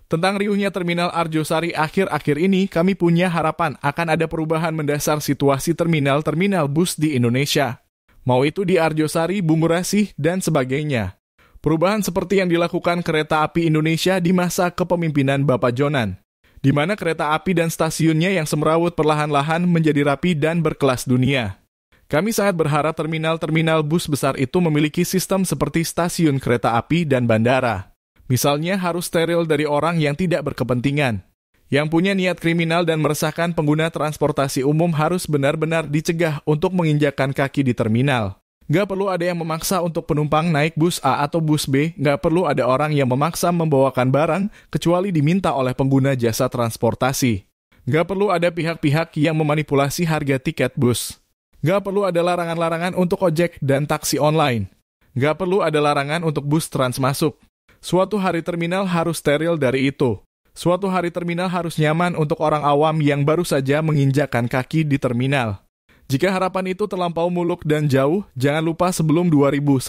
Tentang riuhnya Terminal Arjosari akhir-akhir ini, kami punya harapan akan ada perubahan mendasar situasi terminal-terminal bus di Indonesia. Mau itu di Arjosari, Bungurasi, dan sebagainya. Perubahan seperti yang dilakukan Kereta Api Indonesia di masa kepemimpinan Bapak Jonan, di mana kereta api dan stasiunnya yang semrawut perlahan-lahan menjadi rapi dan berkelas dunia. Kami sangat berharap terminal-terminal bus besar itu memiliki sistem seperti stasiun kereta api dan bandara. Misalnya harus steril dari orang yang tidak berkepentingan. Yang punya niat kriminal dan meresahkan pengguna transportasi umum harus benar-benar dicegah untuk menginjakkan kaki di terminal. Nggak perlu ada yang memaksa untuk penumpang naik bus A atau bus B, nggak perlu ada orang yang memaksa membawakan barang, kecuali diminta oleh pengguna jasa transportasi. Nggak perlu ada pihak-pihak yang memanipulasi harga tiket bus. Nggak perlu ada larangan-larangan untuk ojek dan taksi online. Nggak perlu ada larangan untuk bus trans masuk. Suatu hari terminal harus steril dari itu. Suatu hari terminal harus nyaman untuk orang awam yang baru saja menginjakkan kaki di terminal. Jika harapan itu terlampau muluk dan jauh, jangan lupa sebelum 2010,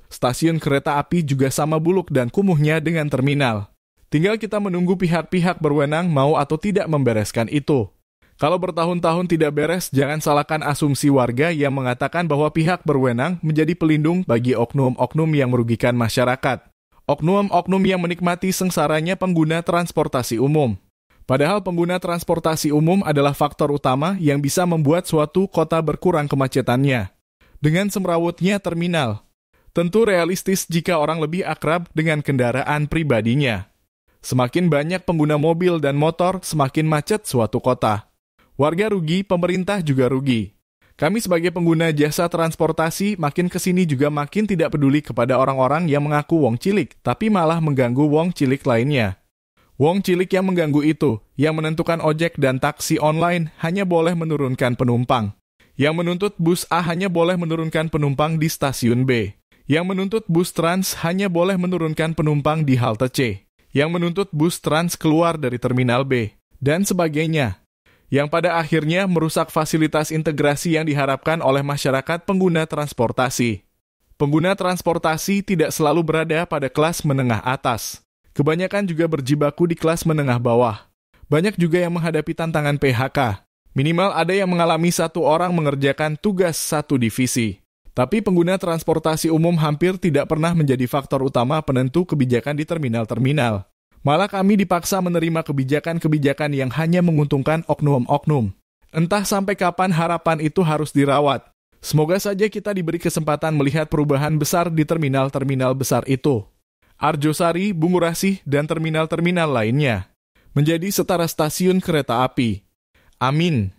stasiun kereta api juga sama buluk dan kumuhnya dengan terminal. Tinggal kita menunggu pihak-pihak berwenang mau atau tidak membereskan itu. Kalau bertahun-tahun tidak beres, jangan salahkan asumsi warga yang mengatakan bahwa pihak berwenang menjadi pelindung bagi oknum-oknum yang merugikan masyarakat. Oknum-oknum yang menikmati sengsaranya pengguna transportasi umum. Padahal pengguna transportasi umum adalah faktor utama yang bisa membuat suatu kota berkurang kemacetannya. Dengan semrawutnya terminal, tentu realistis jika orang lebih akrab dengan kendaraan pribadinya. Semakin banyak pengguna mobil dan motor, semakin macet suatu kota. Warga rugi, pemerintah juga rugi. Kami sebagai pengguna jasa transportasi makin kesini juga makin tidak peduli kepada orang-orang yang mengaku wong cilik, tapi malah mengganggu wong cilik lainnya. Wong cilik yang mengganggu itu, yang menentukan ojek dan taksi online hanya boleh menurunkan penumpang. Yang menuntut bus A hanya boleh menurunkan penumpang di stasiun B. Yang menuntut bus trans hanya boleh menurunkan penumpang di halte C. Yang menuntut bus trans keluar dari terminal B. Dan sebagainya. Yang pada akhirnya merusak fasilitas integrasi yang diharapkan oleh masyarakat pengguna transportasi. Pengguna transportasi tidak selalu berada pada kelas menengah atas. Kebanyakan juga berjibaku di kelas menengah bawah. Banyak juga yang menghadapi tantangan PHK. Minimal ada yang mengalami satu orang mengerjakan tugas satu divisi. Tapi pengguna transportasi umum hampir tidak pernah menjadi faktor utama penentu kebijakan di terminal-terminal. Malah kami dipaksa menerima kebijakan-kebijakan yang hanya menguntungkan oknum-oknum. Entah sampai kapan harapan itu harus dirawat. Semoga saja kita diberi kesempatan melihat perubahan besar di terminal-terminal besar itu. Arjosari, Bungurasi, dan terminal-terminal lainnya. Menjadi setara stasiun kereta api. Amin.